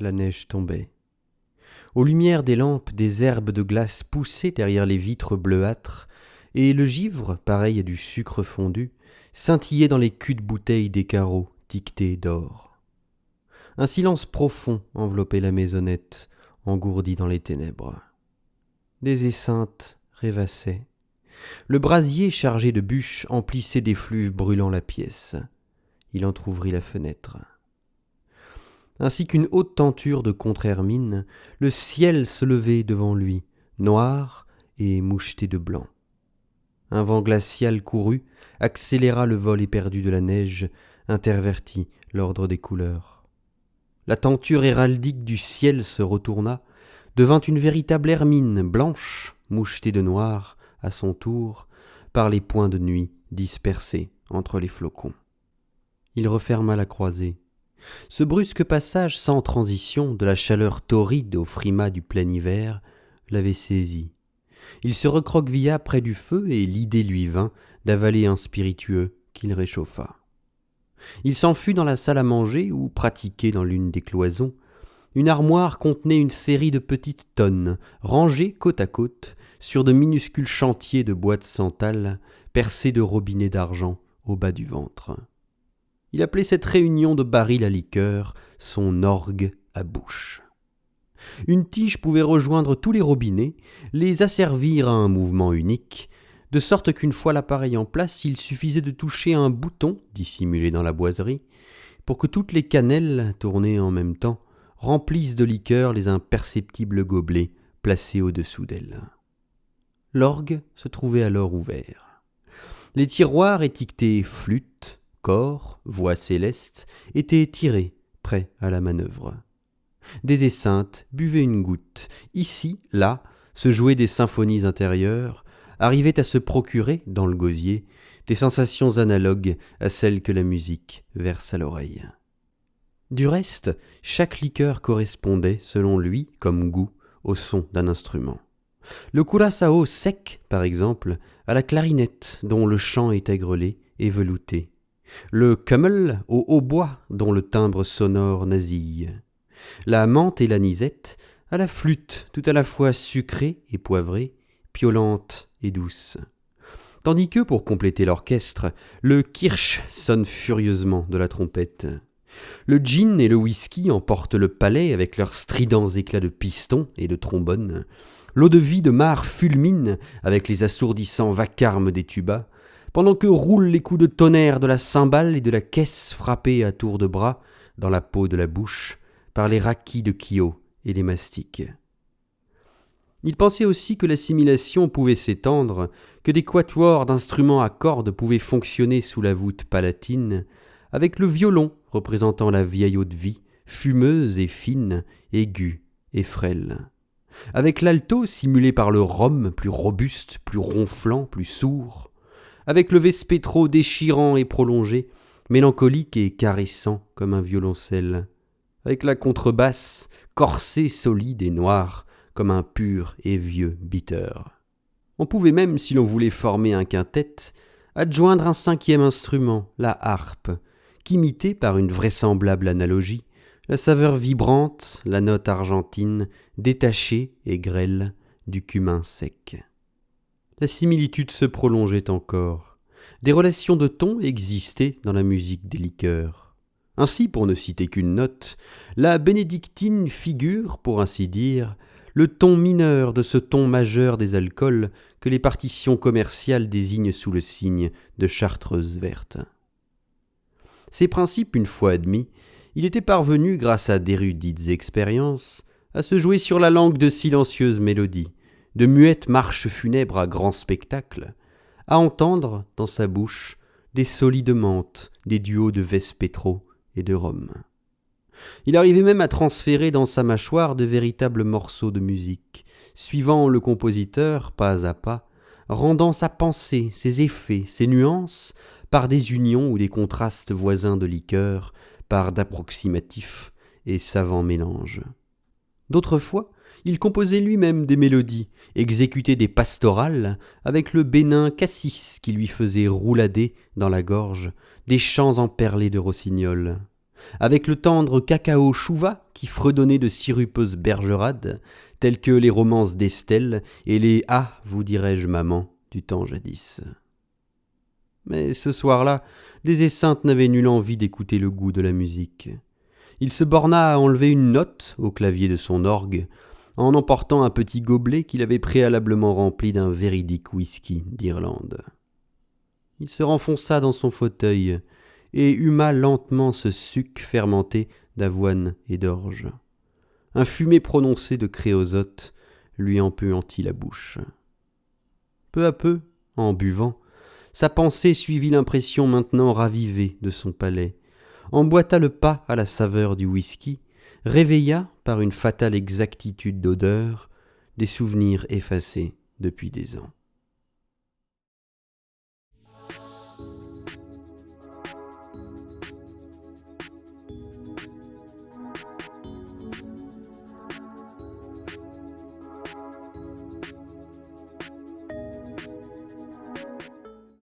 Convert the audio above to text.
la neige tombait. Aux lumières des lampes, des herbes de glace poussaient derrière les vitres bleuâtres, et le givre, pareil à du sucre fondu, scintillait dans les culs de bouteilles des carreaux tiquetés d'or. Un silence profond enveloppait la maisonnette, engourdie dans les ténèbres. Des esseintes rêvassaient. Le brasier chargé de bûches emplissait d'effluves brûlant la pièce. Il entr'ouvrit la fenêtre. Ainsi qu'une haute tenture de contre-hermine, le ciel se levait devant lui, noir et moucheté de blanc. Un vent glacial courut, accéléra le vol éperdu de la neige, intervertit l'ordre des couleurs. La tenture héraldique du ciel se retourna, devint une véritable hermine blanche, mouchetée de noir, à son tour, par les points de nuit dispersés entre les flocons. Il referma la croisée. Ce brusque passage sans transition de la chaleur torride au frimas du plein hiver l'avait saisi. Il se recroquevilla près du feu et l'idée lui vint d'avaler un spiritueux qu'il réchauffa. Il s'enfuit dans la salle à manger où, pratiquée dans l'une des cloisons, une armoire contenait une série de petites tonnes, rangées côte à côte, sur de minuscules chantiers de bois de santal, percés de robinets d'argent au bas du ventre. Il appelait cette réunion de barils à liqueur son orgue à bouche. Une tige pouvait rejoindre tous les robinets, les asservir à un mouvement unique, de sorte qu'une fois l'appareil en place, il suffisait de toucher un bouton dissimulé dans la boiserie, pour que toutes les cannelles, tournées en même temps, remplissent de liqueur les imperceptibles gobelets placés au-dessous d'elle. L'orgue se trouvait alors ouvert. Les tiroirs étiquetés flûte, cor, voix céleste étaient tirés, prêts à la manœuvre. Des esseintes buvaient une goutte. Ici, là, se jouaient des symphonies intérieures, arrivaient à se procurer, dans le gosier, des sensations analogues à celles que la musique verse à l'oreille. Du reste, chaque liqueur correspondait, selon lui, comme goût, au son d'un instrument. Le curaçao sec, par exemple, à la clarinette, dont le chant est aigrelé et velouté. Le kümmel au hautbois, dont le timbre sonore nasille. La menthe et l'anisette à la flûte, tout à la fois sucrée et poivrée, piolante et douce. Tandis que, pour compléter l'orchestre, le kirsch sonne furieusement de la trompette. Le gin et le whisky emportent le palais avec leurs stridents éclats de piston et de trombone. L'eau-de-vie de mare fulmine avec les assourdissants vacarmes des tubas, pendant que roulent les coups de tonnerre de la cymbale et de la caisse frappée à tour de bras dans la peau de la bouche par les raquis de Kyo et les mastiques. Il pensait aussi que l'assimilation pouvait s'étendre, que des quatuors d'instruments à cordes pouvaient fonctionner sous la voûte palatine, avec le violon représentant la vieille eau-de-vie, fumeuse et fine, aiguë et frêle. Avec l'alto simulé par le rhum, plus robuste, plus ronflant, plus sourd. Avec le vespetro déchirant et prolongé, mélancolique et caressant comme un violoncelle. Avec la contrebasse, corsée, solide et noire, comme un pur et vieux bitter. On pouvait même, si l'on voulait former un quintet, adjoindre un cinquième instrument, la harpe, qu'imitait par une vraisemblable analogie la saveur vibrante, la note argentine, détachée et grêle du cumin sec. La similitude se prolongeait encore. Des relations de ton existaient dans la musique des liqueurs. Ainsi, pour ne citer qu'une note, la bénédictine figure, pour ainsi dire, le ton mineur de ce ton majeur des alcools que les partitions commerciales désignent sous le signe de chartreuse verte. Ces principes, une fois admis, il était parvenu, grâce à d'érudites expériences, à se jouer sur la langue de silencieuses mélodies, de muettes marches funèbres à grand spectacle, à entendre, dans sa bouche, des solides menthes, des duos de vespetro et de rhum. Il arrivait même à transférer dans sa mâchoire de véritables morceaux de musique, suivant le compositeur pas à pas, rendant sa pensée, ses effets, ses nuances, par des unions ou des contrastes voisins de liqueurs, par d'approximatifs et savants mélanges. D'autres fois, il composait lui-même des mélodies, exécutait des pastorales avec le bénin cassis qui lui faisait roulader dans la gorge des chants emperlés de rossignol. avec le tendre cacao chouva qui fredonnait de sirupeuses bergerades, telles que les romances d'Estelle et les ah, vous dirais-je, maman, du temps jadis. Mais ce soir-là, Des Esseintes n'avait nulle envie d'écouter le goût de la musique. Il se borna à enlever une note au clavier de son orgue, en emportant un petit gobelet qu'il avait préalablement rempli d'un véridique whisky d'Irlande. Il se renfonça dans son fauteuil et huma lentement ce suc fermenté d'avoine et d'orge. Un fumet prononcé de créosote lui empuantit la bouche. Peu à peu, en buvant, sa pensée suivit l'impression maintenant ravivée de son palais, emboîta le pas à la saveur du whisky, réveilla, par une fatale exactitude d'odeur, des souvenirs effacés depuis des ans.